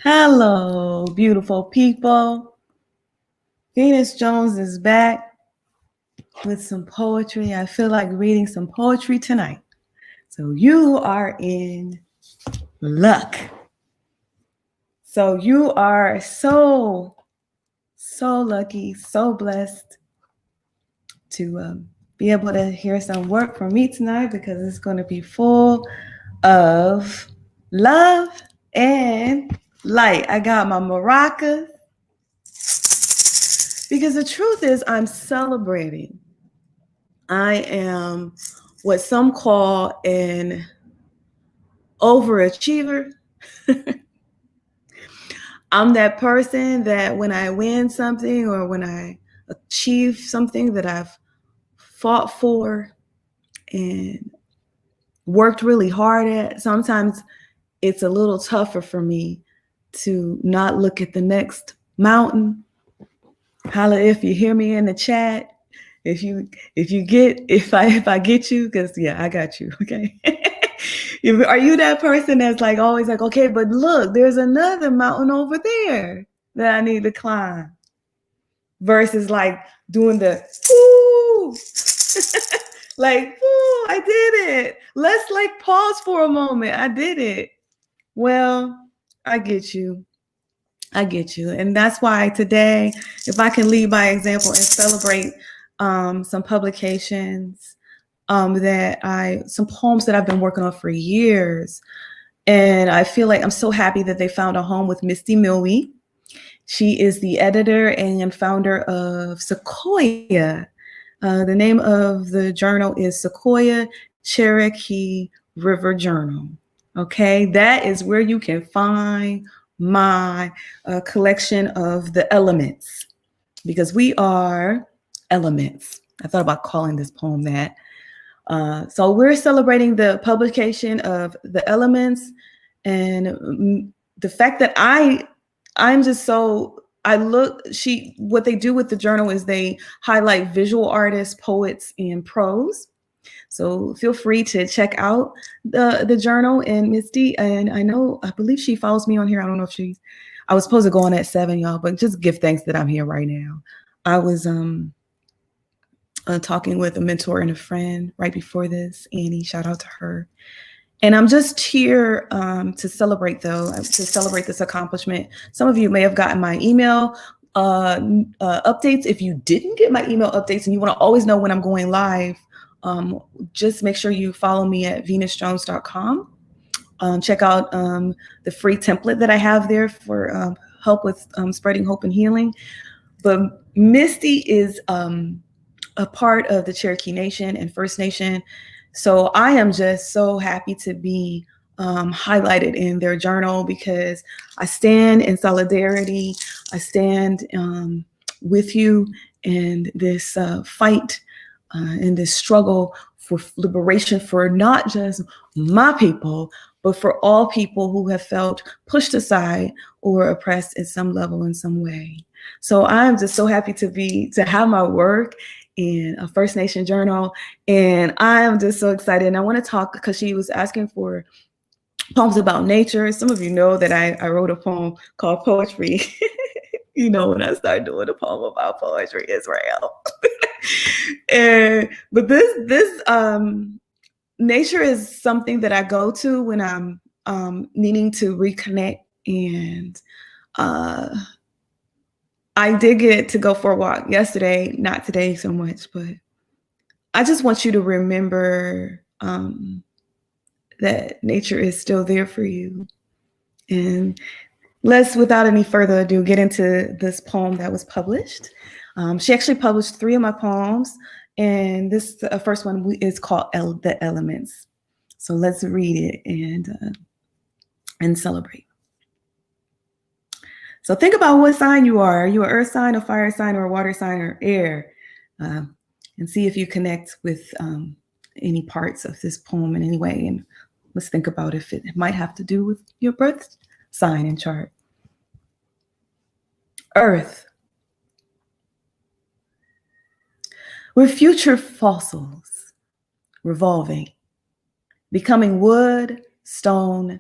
Hello, beautiful people. Venus Jones is back with some poetry. I feel like reading some poetry tonight. So you are in luck. So you are so lucky, so blessed to be able to hear some work from me tonight because it's going to be full of love and light. I got my maracas. Because the truth is, I'm celebrating. I am what some call an overachiever. I'm that person that when I win something or when I achieve something that I've fought for and worked really hard at, sometimes it's a little tougher for me to not look at the next mountain. Holla if you hear me in the chat. If I get you, because yeah, I got you. Okay. Are you that person that's like always like, okay, but look, there's another mountain over there that I need to climb? Versus like doing the woo, like, woo, I did it. Let's like pause for a moment. I did it. Well, I get you. I get you. And that's why today, if I can lead by example and celebrate some publications some poems that I've been working on for years. And I feel like I'm so happy that they found a home with Misty Milby. She is the editor and founder of Sequoia. The name of the journal is Sequoia Cherokee River Journal. Okay, that is where you can find my collection of the elements, because we are elements. I thought about calling this poem that. So we're celebrating the publication of the elements, and the fact that I'm just so what they do with the journal is they highlight visual artists, poets, and prose. So feel free to check out the journal and Misty. And I believe she follows me on here. I don't know if I was supposed to go on at 7, y'all, but just give thanks that I'm here right now. I was talking with a mentor and a friend right before this, Annie, shout out to her. And I'm just here to celebrate this accomplishment. Some of you may have gotten my email updates. If you didn't get my email updates and you want to always know when I'm going live, just make sure you follow me at venusjones.com. Check out the free template that I have there for help with spreading hope and healing. But Misty is a part of the Cherokee Nation and First Nation. So I am just so happy to be highlighted in their journal, because I stand in solidarity. I stand with you in this fight, in this struggle for liberation for not just my people, but for all people who have felt pushed aside or oppressed at some level in some way. So I'm just so happy to have my work in a First Nation journal. And I am just so excited. And I want to talk, because she was asking for poems about nature. Some of you know that I wrote a poem called Poetry. When I started doing a poem about poetry, Israel. But this nature is something that I go to when I'm needing to reconnect. And I did get to go for a walk yesterday, not today so much, but I just want you to remember that nature is still there for you. And let's, without any further ado, get into this poem that was published. She actually published 3 of my poems, and this first one is called The Elements. So let's read it and celebrate. So think about what sign you are. Are you an earth sign, a fire sign, or a water sign, or air? And see if you connect with any parts of this poem in any way. And let's think about if it might have to do with your birth sign and chart. Earth. We're future fossils revolving, becoming wood, stone,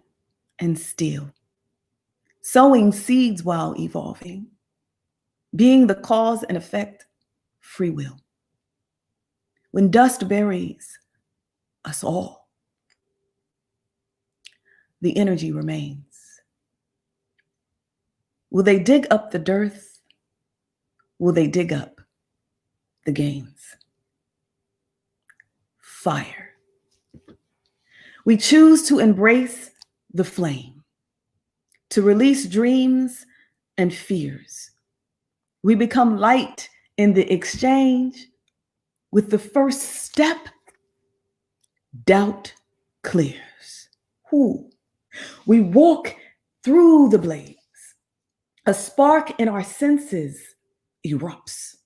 and steel. sowing seeds while evolving, being the cause and effect, free will. When dust buries us all, the energy remains. Will they dig up the dearth? Will they dig up the gains? Fire. We choose to embrace the flame, to release dreams and fears. We become light in the exchange. With the first step, doubt clears. We walk through the blaze. A spark in our senses erupts.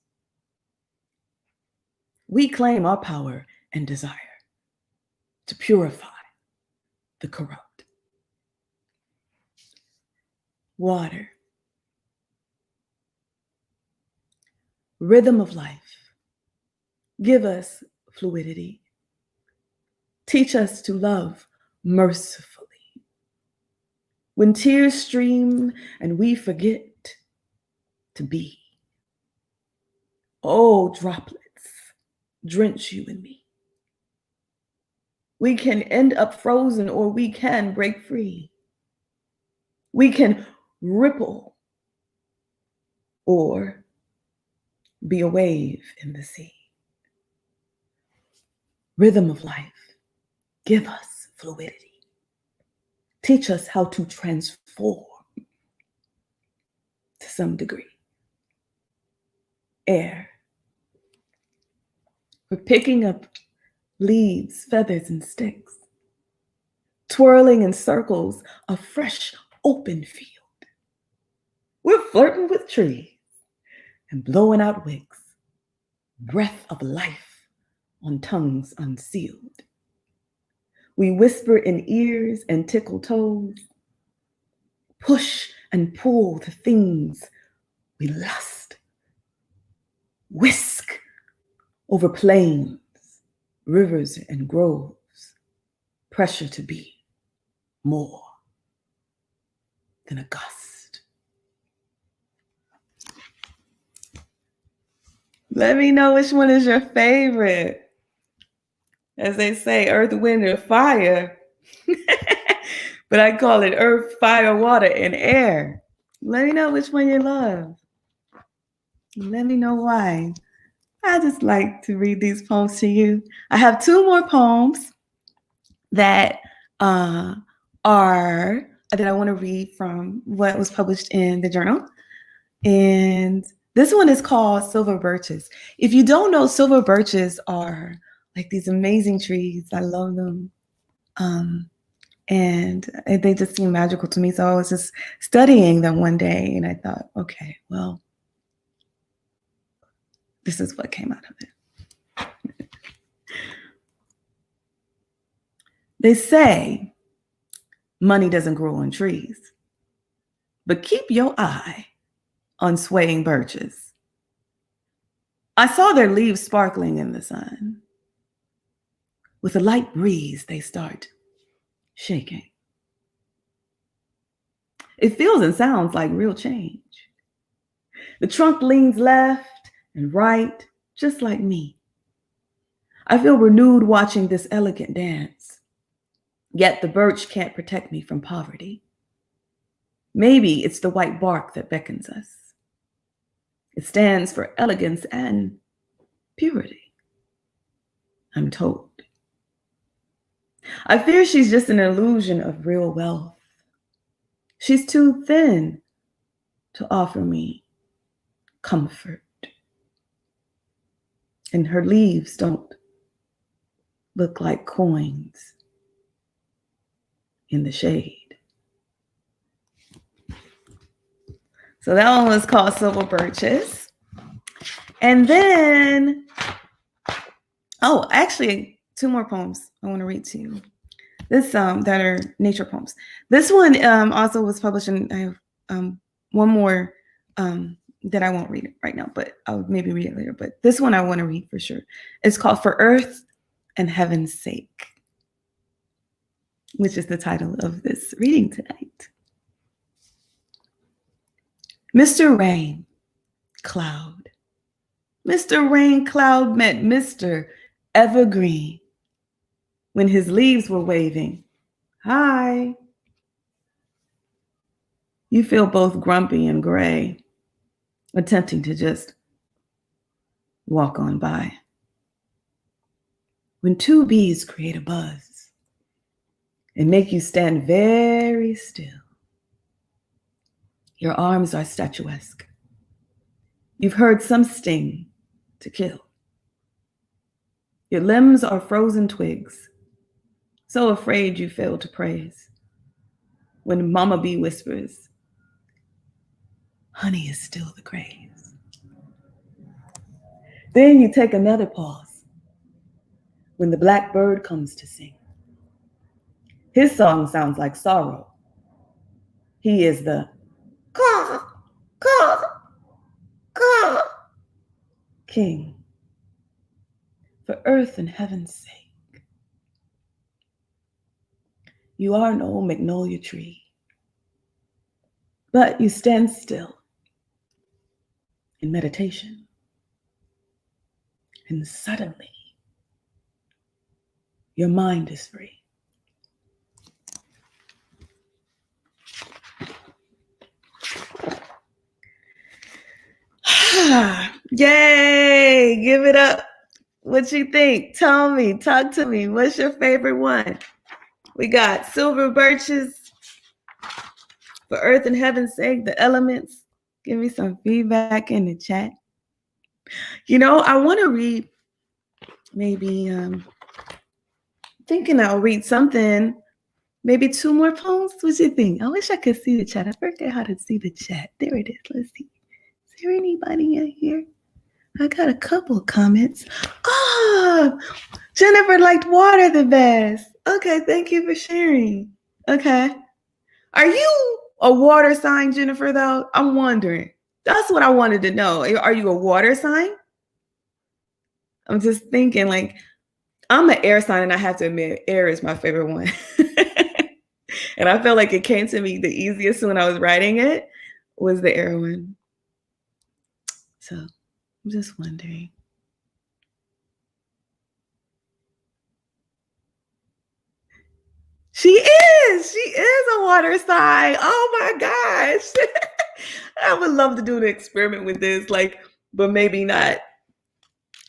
We claim our power and desire to purify the corrupt. Water. Rhythm of life. Give us fluidity. Teach us to love mercifully. When tears stream and we forget to be, oh, droplets drench you and me. We can end up frozen or we can break free. We can ripple or be a wave in the sea. Rhythm of life, give us fluidity. Teach us how to transform to some degree. Air. We're picking up leaves, feathers, and sticks, twirling in circles, a fresh, open field. We're flirting with trees and blowing out wicks, breath of life on tongues unsealed. We whisper in ears and tickle toes, push and pull the things we lust, whisk over plains, rivers, and groves, pressure to be more than a gust. Let me know which one is your favorite. As they say, earth, wind, or fire. But I call it earth, fire, water, and air. Let me know which one you love. Let me know why. I just like to read these poems to you. I have two more poems that I want to read from what was published in the journal. And this one is called Silver Birches. If you don't know, silver birches are like these amazing trees. I love them. And they just seem magical to me. So I was just studying them one day and I thought, okay, well, this is what came out of it. They say money doesn't grow on trees, but keep your eye on swaying birches. I saw their leaves sparkling in the sun. With a light breeze, they start shaking. It feels and sounds like real change. The trunk leans left and right, just like me. I feel renewed watching this elegant dance. Yet the birch can't protect me from poverty. Maybe it's the white bark that beckons us. It stands for elegance and purity, I'm told. I fear she's just an illusion of real wealth. She's too thin to offer me comfort. And her leaves don't look like coins in the shade. So that one was called Silver Birches. And then, actually, two more poems I want to read to you. This that are nature poems. This one also was published, and I have one more that I won't read it right now, but I'll maybe read it later. But this one I want to read for sure. It's called For Earth and Heaven's Sake, which is the title of this reading tonight. Mr. Rain Cloud. Mr. Rain Cloud met Mr. Evergreen when his leaves were waving. Hi. You feel both grumpy and gray, attempting to just walk on by. When two bees create a buzz and make you stand very still, your arms are statuesque. You've heard some sting to kill. Your limbs are frozen twigs, so afraid you fail to praise. When Mama Bee whispers, honey is still the craze. Then you take another pause when the blackbird comes to sing. His song sounds like sorrow. He is the caw, caw, caw king. For earth and heaven's sake, you are no magnolia tree, but you stand still in meditation. And suddenly, your mind is free. Yay! Give it up. What you think? Tell me. Talk to me. What's your favorite one? We got Silver Birches, For Earth and Heaven's Sake, The Elements. Give me some feedback in the chat. You know, I want to read maybe, thinking I'll read something, maybe 2 more poems. What you think? I wish I could see the chat. I forget how to see the chat. There it is. Let's see. Is there anybody in here? I got a couple of comments. Oh, Jennifer liked water the best. Okay, thank you for sharing. Okay. Are you a water sign, Jennifer, though? I'm wondering. That's what I wanted to know. Are you a water sign? I'm just thinking, like, I'm an air sign, and I have to admit, air is my favorite one. And I felt like it came to me the easiest when I was writing it was the air one. So I'm just wondering. She is a water sign. Oh my gosh. I would love to do an experiment with this, like, but maybe not.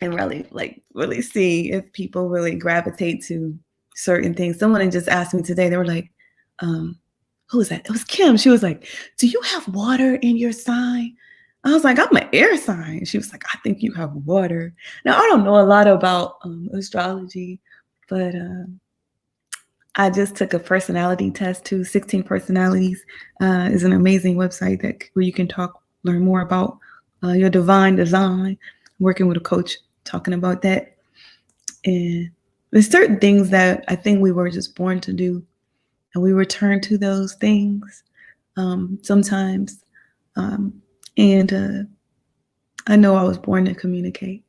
And really see if people really gravitate to certain things. Someone just asked me today, they were like, who was that? It was Kim. She was like, do you have water in your sign? I was like, I'm an air sign. She was like, I think you have water. Now, I don't know a lot about astrology, but I just took a personality test too. 16 Personalities is an amazing website where you can learn more about your divine design. Working with a coach, talking about that. And there's certain things that I think we were just born to do, and we return to those things sometimes. And I know I was born to communicate,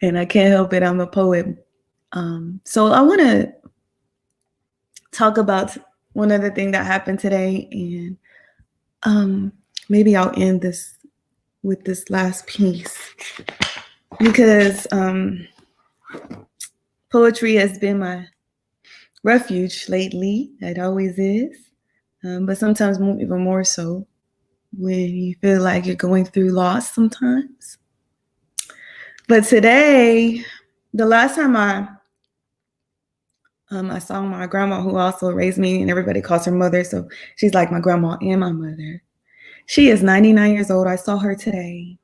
and I can't help it. I'm a poet. So I want to talk about one other thing that happened today, and maybe I'll end this with this last piece, because poetry has been my refuge lately. It always is, but sometimes even more so when you feel like you're going through loss sometimes. But today, the last time I saw my grandma, who also raised me, and everybody calls her mother, so she's like my grandma and my mother. She is 99 years old. I saw her today,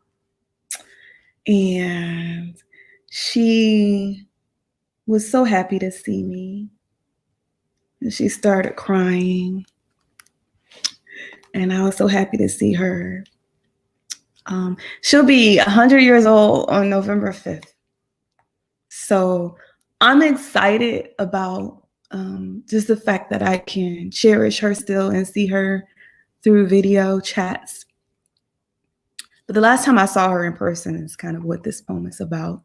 and she was so happy to see me. And she started crying, and I was so happy to see her. She'll be 100 years old on November 5th. So I'm excited about just the fact that I can cherish her still and see her through video chats. But the last time I saw her in person is kind of what this poem is about.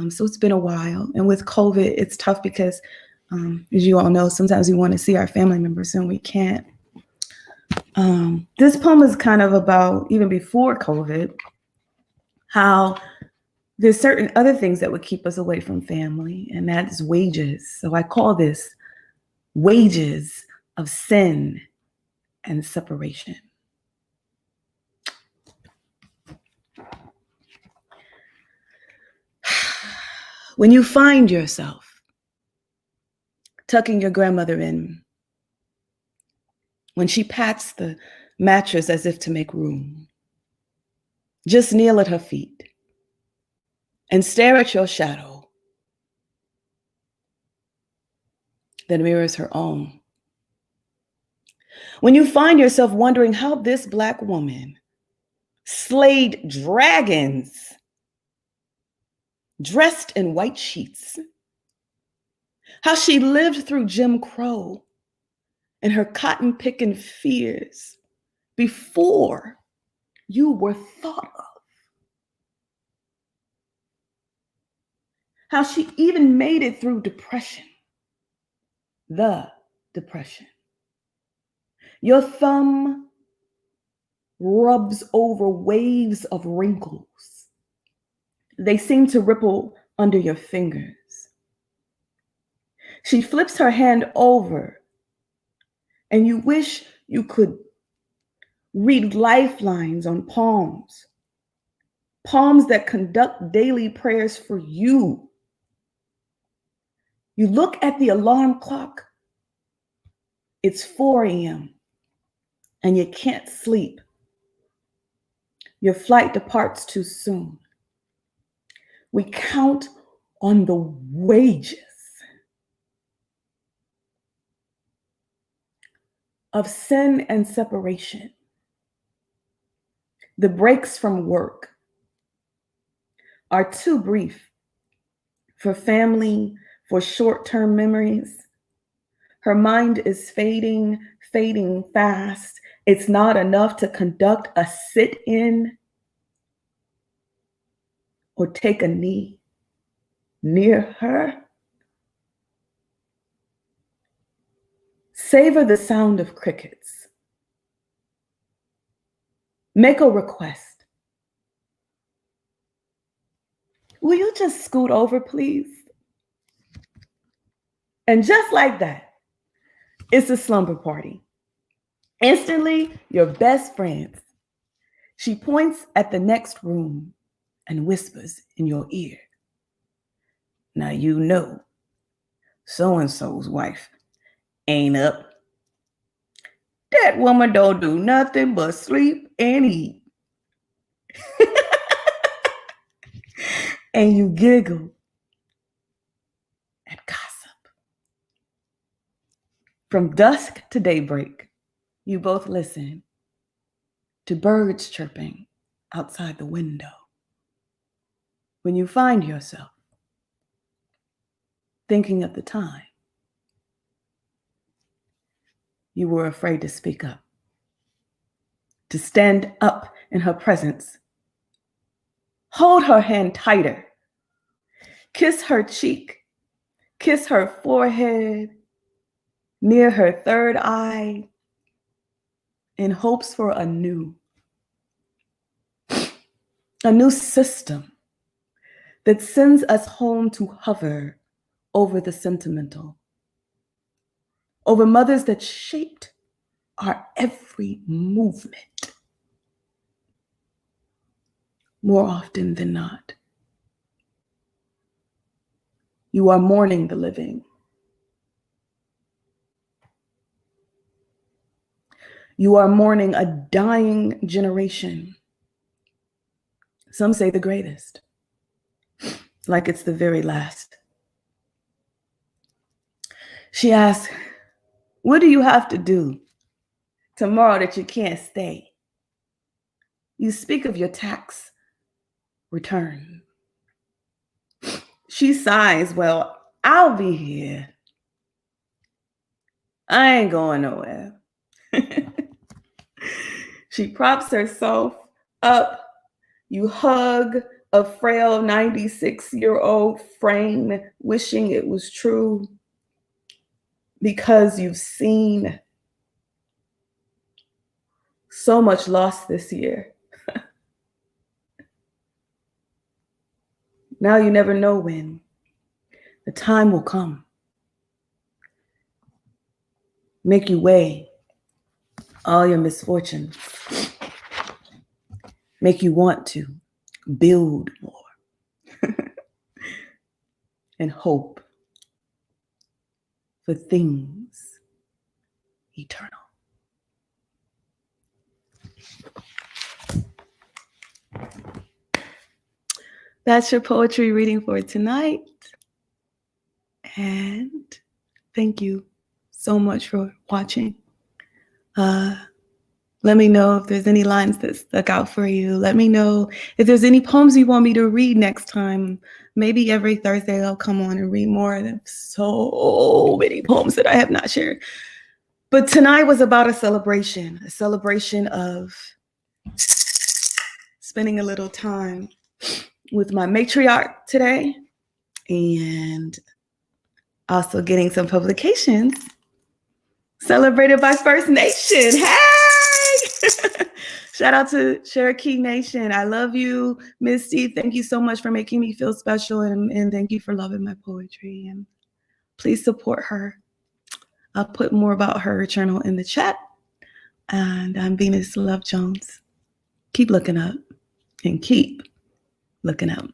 So it's been a while. And with COVID, it's tough because, as you all know, sometimes we want to see our family members and we can't. This poem is kind of about, even before COVID, how there's certain other things that would keep us away from family, and that is wages. So I call this Wages of Sin and Separation. When you find yourself tucking your grandmother in, when she pats the mattress as if to make room, just kneel at her feet and stare at your shadow that mirrors her own. When you find yourself wondering how this Black woman slayed dragons dressed in white sheets, how she lived through Jim Crow and her cotton picking fears before you were thought of. How she even made it through depression, the depression. Your thumb rubs over waves of wrinkles. They seem to ripple under your fingers. She flips her hand over, and you wish you could read lifelines on palms, palms that conduct daily prayers for you. You look at the alarm clock. It's 4 a.m. and you can't sleep. Your flight departs too soon. We count on the wages of sin and separation. The breaks from work are too brief for family, for short-term memories. Her mind is fading fast. It's not enough to conduct a sit-in or take a knee near her. Savor the sound of crickets. Make a request. Will you just scoot over, please? And just like that, it's a slumber party. Instantly, you're best friends. She points at the next room and whispers in your ear. Now you know so-and-so's wife ain't up. That woman don't do nothing but sleep and eat. And you giggle and gossip. From dusk to daybreak, you both listen to birds chirping outside the window. When you find yourself thinking of the time you were afraid to speak up, to stand up in her presence, hold her hand tighter, kiss her cheek, kiss her forehead, near her third eye, in hopes for a new system that sends us home to hover over the sentimental, over mothers that shaped our every movement. More often than not, you are mourning the living. You are mourning a dying generation. Some say the greatest, like it's the very last. She asks, what do you have to do tomorrow that you can't stay? You speak of your tax return. She sighs, well, I'll be here. I ain't going nowhere. She props herself up. You hug a frail 96-year-old frame, wishing it was true, because you've seen so much lost this year. Now you never know when the time will come. Make you weigh all your misfortunes. Make you want to build more and hope for things eternal. That's your poetry reading for tonight. And thank you so much for watching. Let me know if there's any lines that stuck out for you. Let me know if there's any poems you want me to read next time. Maybe every Thursday I'll come on and read more. There's so many poems that I have not shared. But tonight was about a celebration of spending a little time with my matriarch today and also getting some publications celebrated by First Nation. Hey! Shout out to Cherokee Nation. I love you, Misty. Thank you so much for making me feel special, and thank you for loving my poetry. And please support her. I'll put more about her channel in the chat. And I'm Venus Love Jones. Keep looking up and keep looking out.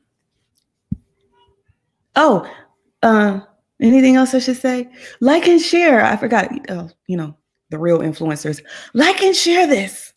Oh, anything else I should say? Like and share. I forgot. The real influencers. Like and share this.